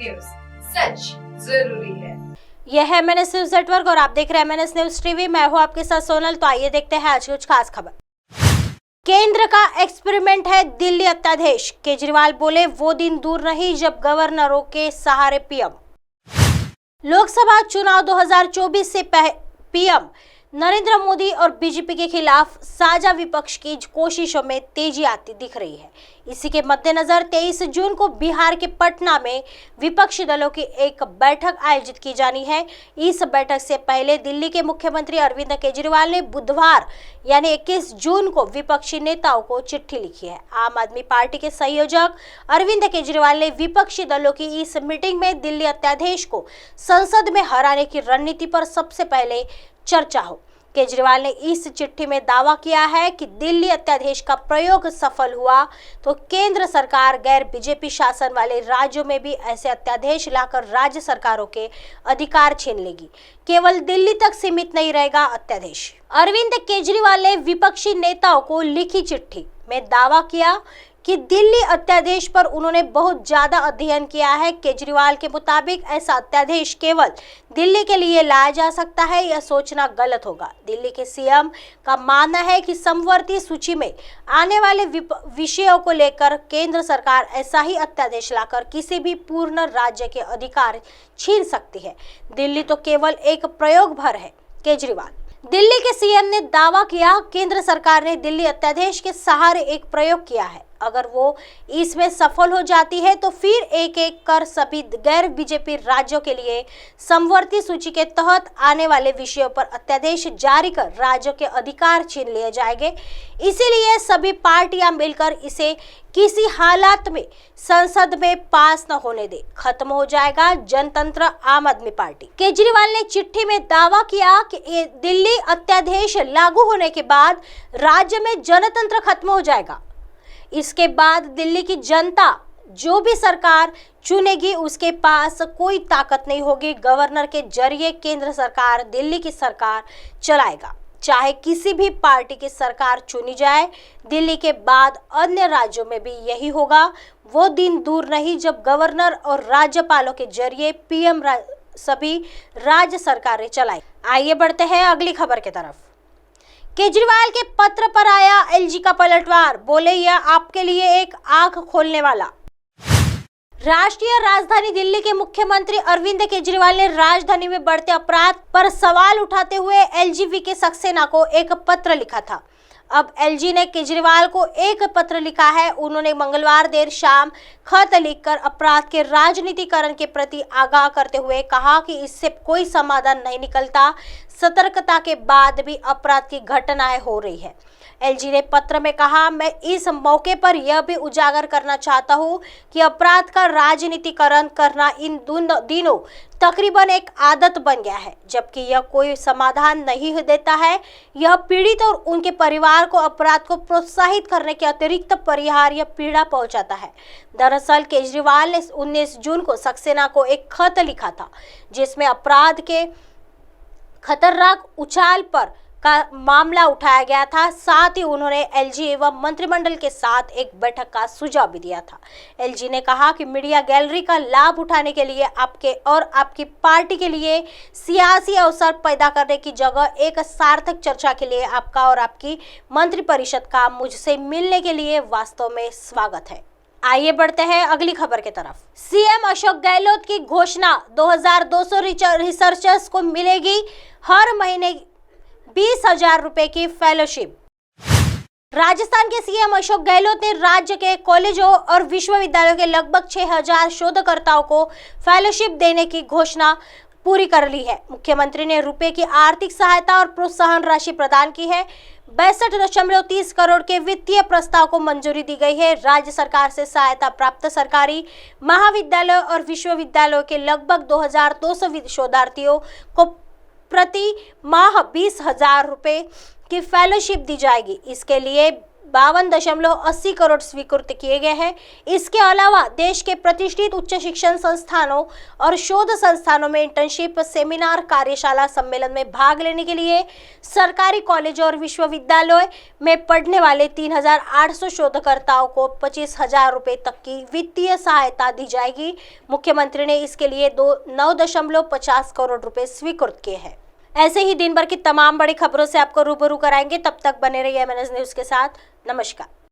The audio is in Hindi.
न्यूज, सच जरूरी है। यह है MNS न्यूज नेटवर्क और आप देख रहे हैं MNS न्यूज टीवी। मैं हूं आपके साथ सोनल। तो आइए देखते हैं आज की कुछ खास खबर। केंद्र का एक्सपेरिमेंट है दिल्ली अध्यादेश। केजरीवाल बोले वो दिन दूर नहीं जब गवर्नरों के सहारे पीएम। लोकसभा चुनाव 2024 से पीएम नरेंद्र मोदी और बीजेपी के खिलाफ साझा विपक्ष की कोशिशों में तेजी आती दिख रही है। इसी के मद्देनजर 23 जून को बिहार के पटना में विपक्षी दलों की एक बैठक आयोजित की जानी है। इस बैठक से पहले दिल्ली के मुख्यमंत्री अरविंद केजरीवाल ने बुधवार यानी 21 जून को विपक्षी नेताओं को चिट्ठी लिखी है। आम आदमी पार्टी के संयोजक अरविंद केजरीवाल ने विपक्षी दलों की इस मीटिंग में दिल्ली अध्यादेश को संसद में हराने की रणनीति पर सबसे पहले चर्चा हो। केजरीवाल ने इस चिट्ठी में दावा किया है कि दिल्ली अध्यादेश का प्रयोग सफल हुआ तो केंद्र सरकार गैर बीजेपी शासन वाले राज्यों में भी ऐसे अध्यादेश लाकर राज्य सरकारों के अधिकार छीन लेगी। केवल दिल्ली तक सीमित नहीं रहेगा अध्यादेश। अरविंद केजरीवाल ने विपक्षी नेताओं को लिखी चिट्ठी में दावा किया कि दिल्ली अध्यादेश पर उन्होंने बहुत ज्यादा अध्ययन किया है। केजरीवाल के मुताबिक ऐसा अध्यादेश केवल दिल्ली के लिए लाया जा सकता है, यह सोचना गलत होगा। दिल्ली के सीएम का मानना है कि समवर्ती सूची में आने वाले विषयों को लेकर केंद्र सरकार ऐसा ही अध्यादेश लाकर किसी भी पूर्ण राज्य के अधिकार छीन सकती है। दिल्ली तो केवल एक प्रयोग भर है। केजरीवाल दिल्ली के सीएम ने दावा किया, केंद्र सरकार ने दिल्ली अध्यादेश के सहारे एक प्रयोग किया है। अगर वो इसमें सफल हो जाती है तो फिर एक एक कर सभी गैर बीजेपी राज्यों के लिए समवर्ती सूची के तहत आने वाले विषयों पर अध्यादेश जारी कर राज्यों के अधिकार छीन लिए जाएंगे। इसीलिए सभी पार्टियां मिलकर इसे किसी हालात में संसद में पास न होने दे। खत्म हो जाएगा जनतंत्र। आम आदमी पार्टी केजरीवाल ने चिट्ठी में दावा किया कि दिल्ली अध्यादेश लागू होने के बाद राज्य में जनतंत्र खत्म हो जाएगा। इसके बाद दिल्ली की जनता जो भी सरकार चुनेगी उसके पास कोई ताकत नहीं होगी। गवर्नर के जरिए केंद्र सरकार दिल्ली की सरकार चलाएगा। चाहे किसी भी पार्टी की सरकार चुनी जाए, दिल्ली के बाद अन्य राज्यों में भी यही होगा। वो दिन दूर नहीं जब गवर्नर और राज्यपालों के जरिए पीएम सभी राज्य सरकारें चलाए। आइए बढ़ते हैं अगली खबर की तरफ। केजरीवाल के पत्र पर आया एलजी का पलटवार। बोले यह आपके लिए एक आंख खोलने वाला। राष्ट्रीय राजधानी दिल्ली के मुख्यमंत्री अरविंद केजरीवाल ने राजधानी में बढ़ते अपराध पर सवाल उठाते हुए एलजी के सक्सेना को एक पत्र लिखा था। अब एलजी ने केजरीवाल को एक पत्र लिखा है। उन्होंने मंगलवार देर शाम खत लिखकर अपराध के राजनीतिकरण के प्रति आगाह करते हुए कहा कि इससे कोई समाधान नहीं निकलता। सतर्कता के बाद भी अपराध की घटनाएं हो रही है। एलजी ने पत्र में कहा, मैं इस मौके पर यह भी उजागर करना चाहता हूं कि अपराध का राजनीतिकरण करना इन दिनों तकरीबन एक आदत बन गया है, जबकि यह कोई समाधान नहीं देता है। यह पीड़ित और उनके परिवार को अपराध को प्रोत्साहित करने के अतिरिक्त परिहार या पीड़ा पहुंचाता है। दरअसल केजरीवाल ने 19 जून को सक्सेना को एक खत लिखा था जिसमें अपराध के खतरनाक उछाल पर का मामला उठाया गया था। साथ ही उन्होंने एलजी एवं मंत्रिमंडल के साथ एक बैठक का सुझाव भी दिया था। एलजी ने कहा कि मीडिया गैलरी का लाभ उठाने के लिए आपके और आपकी पार्टी के लिए सियासी अवसर पैदा करने की जगह एक सार्थक चर्चा के लिए आपका और आपकी मंत्रिपरिषद का मुझसे मिलने के लिए वास्तव में स्वागत है। आइए बढ़ते हैं अगली खबर की तरफ। सीएम अशोक गहलोत की घोषणा, 2200 रिसर्चर्स को मिलेगी हर महीने 20,000 रुपए की फेलोशिप। राजस्थान के सीएम अशोक गहलोत ने राज्य के कॉलेजों और विश्वविद्यालयों के लगभग 6,000 शोधकर्ताओं को फेलोशिप देने की घोषणा पूरी कर ली है। मुख्यमंत्री ने रुपए की आर्थिक सहायता और प्रोत्साहन राशि प्रदान की है। 62.30 करोड़ के वित्तीय प्रस्ताव को मंजूरी दी गई है। राज्य सरकार से सहायता प्राप्त सरकारी महाविद्यालयों और विश्वविद्यालयों के लगभग 2,200 शोधार्थियों को प्रति माह 20,000 रुपए की फेलोशिप दी जाएगी। इसके लिए 52.80 करोड़ स्वीकृत किए गए हैं। इसके अलावा देश के प्रतिष्ठित उच्च शिक्षण संस्थानों और शोध संस्थानों में इंटर्नशिप, सेमिनार, कार्यशाला, सम्मेलन में भाग लेने के लिए सरकारी कॉलेजों और विश्वविद्यालय में पढ़ने वाले 3,800 शोधकर्ताओं को 25,000 रुपए तक की वित्तीय सहायता दी जाएगी। मुख्यमंत्री ने इसके लिए 9.50 करोड़ रुपए स्वीकृत किए हैं। ऐसे ही दिन भर की तमाम बड़ी खबरों से आपको रूबरू कराएंगे। तब तक बने रहिए MNS न्यूज के साथ। नमस्कार।